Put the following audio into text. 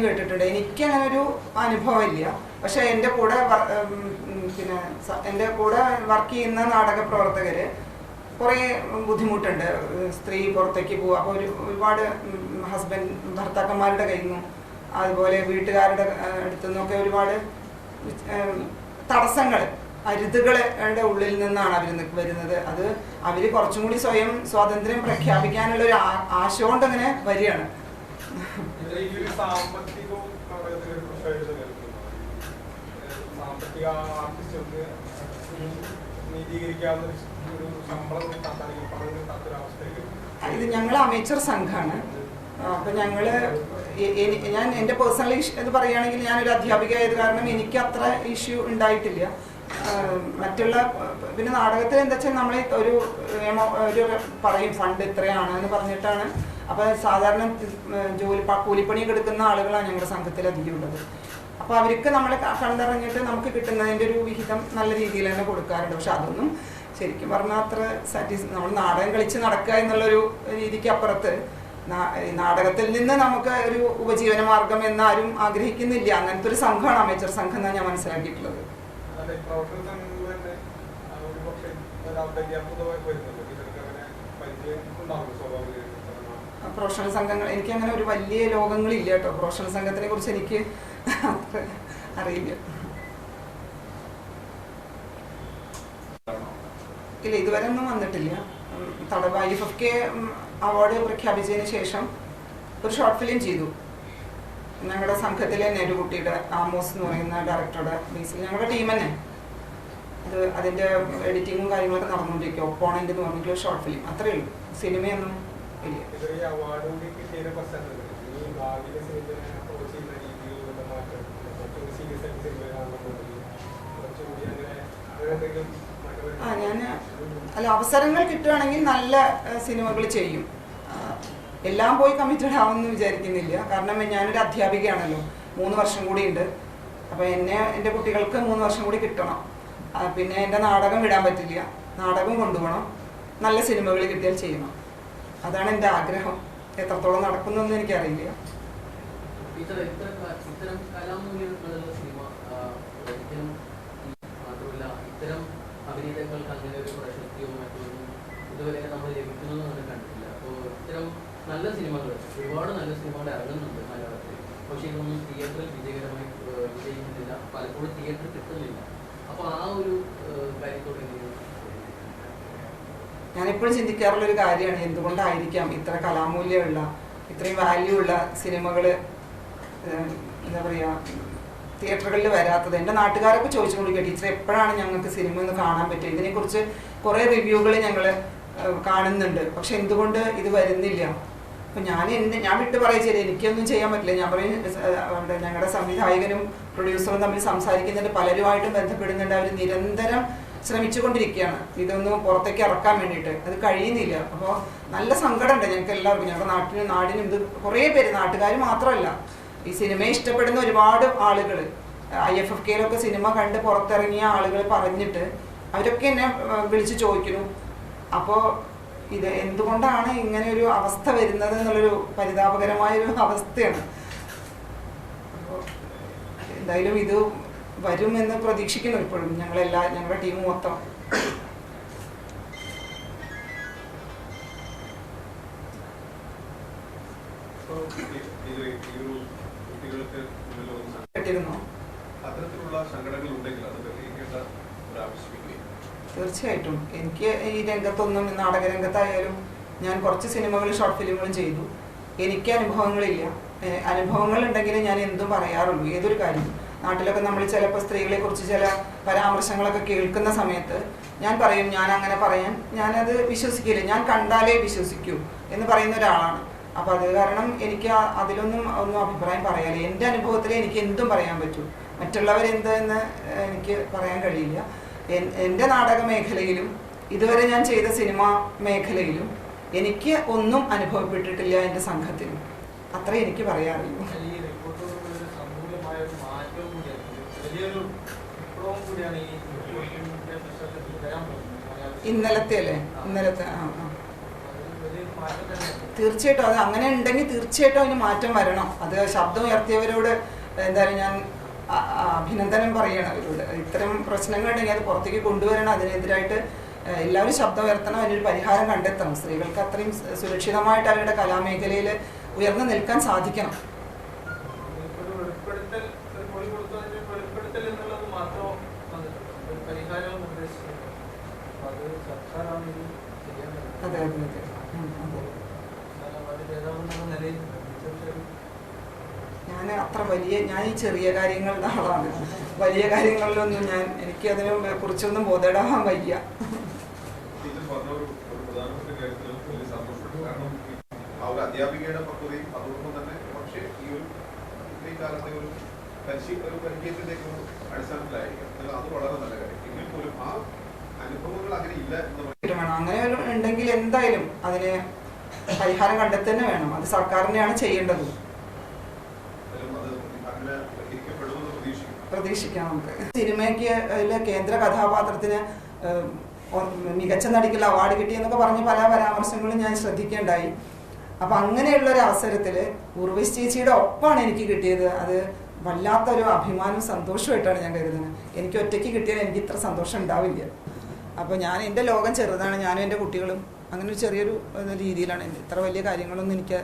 കേട്ടിട്ടുണ്ട്. എനിക്ക് അങ്ങനെ ഒരു അനുഭവം ഇല്ല. പക്ഷെ എൻ്റെ കൂടെ പിന്നെ എൻ്റെ കൂടെ വർക്ക് ചെയ്യുന്ന നാടക പ്രവർത്തകർ കുറേ ബുദ്ധിമുട്ടുണ്ട്. സ്ത്രീ പുറത്തേക്ക് പോവുക, അപ്പോൾ ഒരുപാട് ഭർത്താക്കന്മാരുടെ കയ്യിൽ നിന്നും അതുപോലെ വീട്ടുകാരുടെ അടുത്തു നിന്നൊക്കെ ഒരുപാട് തടസ്സങ്ങൾ, അരുതുകളുടെ ഉള്ളിൽ നിന്നാണ് അവർ വരുന്നത്. അത് അവർ കുറച്ചും കൂടി സ്വയം സ്വാതന്ത്ര്യം പ്രഖ്യാപിക്കാനുള്ള ഒരു ആശ കൊണ്ട് അങ്ങനെ വരികയാണ്. ഇത് ഞങ്ങൾ അമേച്ചർ സംഘമാണ്. അപ്പം ഞാൻ എൻ്റെ പേഴ്സണൽ ഇത് പറയുകയാണെങ്കിൽ ഞാനൊരു അധ്യാപിക ആയത് കാരണം എനിക്ക് അത്ര ഇഷ്യൂ ഉണ്ടായിട്ടില്ല. മറ്റുള്ള പിന്നെ നാടകത്തിൽ എന്താ വെച്ചാൽ നമ്മൾ ഒരു പറയും ഫണ്ട് ഇത്രയാണ് എന്ന് പറഞ്ഞിട്ടാണ്. അപ്പോൾ സാധാരണ കൂലിപ്പണിയൊക്കെ എടുക്കുന്ന ആളുകളാണ് ഞങ്ങളുടെ സംഘത്തിൽ അധികം ഉള്ളത്. അപ്പോൾ അവർക്ക് നമ്മൾ കണ്ടറിഞ്ഞിട്ട് നമുക്ക് കിട്ടുന്നതിൻ്റെ ഒരു വിഹിതം നല്ല രീതിയിൽ തന്നെ കൊടുക്കാറുണ്ട്. പക്ഷെ അതൊന്നും ശരിക്കും പറഞ്ഞാൽ അത്ര നമ്മൾ നാടകം കളിച്ച് നടക്കുക എന്നുള്ളൊരു രീതിക്ക് അപ്പുറത്ത് നാടകത്തിൽ നിന്ന് നമുക്ക് ഒരു ഉപജീവന മാർഗം എന്നാരും ആഗ്രഹിക്കുന്നില്ല. അങ്ങനത്തെ ഒരു സംഘമാണ് അമേച്ചർ സംഘം എന്നാണ് ഞാൻ മനസ്സിലാക്കിയിട്ടുള്ളത്. പ്രൊഫഷണൽ സംഘങ്ങൾ എനിക്ക് അങ്ങനെ ഒരു വലിയ ലോകങ്ങളില്ല കേട്ടോ. പ്രൊഫഷണൽ സംഘത്തിനെ കുറിച്ച് എനിക്ക് അത്ര അറിയില്ല. ഇല്ല, ഇതുവരെ ഒന്നും വന്നിട്ടില്ല. തടവ് IFFK അവാർഡ് പ്രഖ്യാപിച്ചതിന് ശേഷം ഒരു ഷോർട്ട് ഫിലിം ചെയ്തു. ഞങ്ങളുടെ സംഘത്തിലെ തന്നെ ഒരു കുട്ടിയുടെ ആമോസ് എന്ന് പറയുന്ന ഡയറക്ടറുടെ ബേസിൽ ഞങ്ങളുടെ ടീം തന്നെ അത് അതിൻ്റെ എഡിറ്റിങ്ങും കാര്യങ്ങളൊക്കെ നടന്നുകൊണ്ടിരിക്കുക. ഒപ്പോണൻ്റ് എന്ന് പറഞ്ഞിട്ടുള്ള ഷോർട്ട് ഫിലിം, അത്രയേ ഉള്ളൂ. സിനിമയൊന്നും ഇല്ല. അവസരങ്ങൾ കിട്ടുകയാണെങ്കിൽ നല്ല സിനിമകൾ ചെയ്യും. എല്ലാം പോയി കമ്മിറ്റഡ് ആവുമെന്ന് വിചാരിക്കുന്നില്ല. കാരണം ഞാനൊരു അധ്യാപികയാണല്ലോ, 3 വർഷം കൂടി ഉണ്ട്. അപ്പോൾ എൻ്റെ കുട്ടികൾക്ക് 3 വർഷം കൂടി കിട്ടണം. പിന്നെ എൻ്റെ നാടകം വിടാൻ പറ്റില്ല, നാടകം കൊണ്ടുപോകണം, നല്ല സിനിമകൾ കിട്ടിയാൽ ചെയ്യണം. അതാണ് എൻ്റെ ആഗ്രഹം. എത്രത്തോളം നടക്കുന്നൊന്നും എനിക്കറിയില്ല. അഭിനേതാക്കൾക്ക് അങ്ങനെ ഒരു പ്രശസ്തിയോ മറ്റൊന്നും ഇതുവരെ നമ്മൾ ലഭിക്കുന്നതെന്ന് കണ്ടിട്ടില്ല. അപ്പോൾ ഇത്തരം നല്ല സിനിമകൾ, ഒരുപാട് നല്ല സിനിമകൾ ഇറങ്ങുന്നുണ്ട് മലയാളത്തിൽ. പക്ഷേ ഇതൊന്നും തിയേറ്ററിൽ വിജയകരമായി വിജയിക്കുന്നില്ല, പലപ്പോഴും തിയേറ്റർ കിട്ടുന്നില്ല. അപ്പോൾ ആ ഒരു കാര്യത്തോടെ ഞാനെപ്പോഴും ചിന്തിക്കാറുള്ളൊരു കാര്യമാണ്, എന്തുകൊണ്ടായിരിക്കാം ഇത്ര കലാമൂല്യമുള്ള ഇത്രയും വാല്യൂ ഉള്ള സിനിമകൾ എന്താ പറയുക തിയേറ്ററുകളിൽ വരാത്തത്. എൻ്റെ നാട്ടുകാരൊക്കെ ചോദിച്ചുകൊണ്ടിരിക്കുക, ടീച്ചർ എപ്പോഴാണ് ഞങ്ങൾക്ക് സിനിമ ഒന്ന് കാണാൻ പറ്റുക? ഇതിനെക്കുറിച്ച് കുറേ റിവ്യൂകൾ ഞങ്ങൾ കാണുന്നുണ്ട്, പക്ഷെ എന്തുകൊണ്ട് ഇത് വരുന്നില്ല? അപ്പം ഞാൻ വിട്ട് പറയിച്ചില്ല, എനിക്കൊന്നും ചെയ്യാൻ പറ്റില്ല. ഞാൻ പറയും ഞങ്ങളുടെ സംവിധായകനും പ്രൊഡ്യൂസറും തമ്മിൽ സംസാരിക്കുന്നുണ്ട്, പലരുമായിട്ടും ബന്ധപ്പെടുന്നുണ്ട്. അവർ നിരന്തരം ശ്രമിച്ചുകൊണ്ടിരിക്കുകയാണ് ഇതൊന്ന് പുറത്തേക്ക് ഇറക്കാൻ വേണ്ടിയിട്ട്. അത് കഴിയുന്നില്ല. അപ്പോൾ നല്ല സങ്കടമുണ്ട് ഞങ്ങൾക്ക് എല്ലാവർക്കും, ഞങ്ങളുടെ നാടിനും. ഇത് കുറേ പേര്, നാട്ടുകാർ മാത്രമല്ല, ഈ സിനിമയെ ഇഷ്ടപ്പെടുന്ന ഒരുപാട് ആളുകൾ, IFFKയിലൊക്കെ സിനിമ കണ്ട് പുറത്തിറങ്ങിയ ആളുകൾ പറഞ്ഞിട്ട് അവരൊക്കെ എന്നെ വിളിച്ച് ചോദിക്കുന്നു. അപ്പോൾ ഇത് എന്തുകൊണ്ടാണ് ഇങ്ങനെ ഒരു അവസ്ഥ വരുന്നത് എന്നുള്ളൊരു പരിതാപകരമായൊരു അവസ്ഥയാണ്. അപ്പോൾ എന്തായാലും ഇത് വരുമെന്ന് പ്രതീക്ഷിക്കുന്നു ഇപ്പോഴും ഞങ്ങളുടെ ടീം മൊത്തം. തീർച്ചയായിട്ടും എനിക്ക് ഈ രംഗത്തൊന്നും, നാടക രംഗത്തായാലും ഞാൻ കുറച്ച് സിനിമകൾ ഷോർട്ട് ഫിലിമുകളും ചെയ്തു. എനിക്ക് അനുഭവങ്ങളില്ല. അനുഭവങ്ങൾ ഉണ്ടെങ്കിൽ ഞാൻ എന്തും പറയാറുള്ളൂ, ഏതൊരു കാര്യം. നാട്ടിലൊക്കെ നമ്മൾ ചിലപ്പോൾ സ്ത്രീകളെ കുറിച്ച് ചില പരാമർശങ്ങളൊക്കെ കേൾക്കുന്ന സമയത്ത് ഞാൻ പറയും, ഞാൻ അങ്ങനെ പറയാൻ ഞാനത് വിശ്വസിക്കില്ല, ഞാൻ കണ്ടാലേ വിശ്വസിക്കൂ എന്ന് പറയുന്ന ഒരാളാണ്. അപ്പോൾ അത് കാരണം എനിക്ക് അതിലൊന്നും അഭിപ്രായം പറയാനില്ല. എൻ്റെ അനുഭവത്തിൽ എനിക്ക് എന്തും പറയാൻ പറ്റൂ, മറ്റുള്ളവരെന്തെന്ന് എനിക്ക് പറയാൻ കഴിയില്ല. എൻ്റെ നാടക മേഖലയിലും ഇതുവരെ ഞാൻ ചെയ്ത സിനിമാ മേഖലയിലും എനിക്ക് ഒന്നും അനുഭവപ്പെട്ടിട്ടില്ല എൻ്റെ സംഘത്തിനും. അത്രേ എനിക്ക് പറയാറില്ല. ഇന്നലത്തെ അല്ലേ? ഇന്നലത്തെ തീർച്ചയായിട്ടും അത് അങ്ങനെ ഉണ്ടെങ്കിൽ തീർച്ചയായിട്ടും അതിന് മാറ്റം വരണം. അത് ശബ്ദം ഉയർത്തിയവരോട് എന്തായാലും ഞാൻ അഭിനന്ദനം പറയണം. അവരോട് ഇത്തരം പ്രശ്നങ്ങൾ ഉണ്ടെങ്കിൽ അത് പുറത്തേക്ക് കൊണ്ടുവരണം. അതിനെതിരായിട്ട് എല്ലാവരും ശബ്ദം ഉയർത്തണം, അതിനൊരു പരിഹാരം കണ്ടെത്തണം. സ്ത്രീകൾക്ക് അത്രയും സുരക്ഷിതമായിട്ട് അവരുടെ കലാമേഖലയിൽ ഉയർന്നു നിൽക്കാൻ സാധിക്കണം. അതെ അതെ അതെ. ഞാൻ ഈ ചെറിയ കാര്യങ്ങളുടെ ആളാണ്. വലിയ കാര്യങ്ങളിലൊന്നും എനിക്ക് അതിനെ കുറിച്ചൊന്നും ബോധേടാൻ വയ്യ. അധ്യാപികയുടെ പക്വതയും അതോടൊപ്പം തന്നെ പക്ഷേ ഈ ഒരു ഇത്രയും കാലത്തെ ഒരു പരിചയത്തിലേക്ക് അടിസ്ഥാനത്തിലായിരിക്കും. അത് വളരെ നല്ല കാര്യം. എങ്കിൽ പോലും ആ അനുഭവങ്ങൾ അങ്ങനെ ഇല്ല എന്ന് അങ്ങനെ ഉണ്ടെങ്കിൽ എന്തായാലും അതിന് പരിഹാരം കണ്ടെത്തന്നെ വേണം. അത് സർക്കാരിനെയാണ് ചെയ്യേണ്ടത്. പ്രതീക്ഷിക്കാം നമുക്ക്. സിനിമയ്ക്ക് അതിലെ കേന്ദ്ര കഥാപാത്രത്തിന് മികച്ച നടിക്കുള്ള അവാർഡ് കിട്ടിയെന്നൊക്കെ പറഞ്ഞ് പല പരാമർശങ്ങളും ഞാൻ ശ്രദ്ധിക്കേണ്ടായി. അപ്പം അങ്ങനെയുള്ള ഒരു അവസരത്തിൽ ഉർവശി ചേച്ചിയുടെ ഒപ്പമാണ് എനിക്ക് കിട്ടിയത്. അത് വല്ലാത്തൊരു അഭിമാനവും സന്തോഷമായിട്ടാണ് ഞാൻ കരുതുന്നത്. എനിക്ക് ഒറ്റയ്ക്ക് കിട്ടിയാൽ എനിക്ക് ഇത്ര സന്തോഷം ഉണ്ടാവില്ല. അപ്പോൾ എൻ്റെ ലോകം ചെറുതാണ്. ഞാനും എൻ്റെ കുട്ടികളും അങ്ങനെ ഒരു ചെറിയൊരു രീതിയിലാണ്. ഇത്ര വലിയ കാര്യങ്ങളൊന്നും എനിക്ക്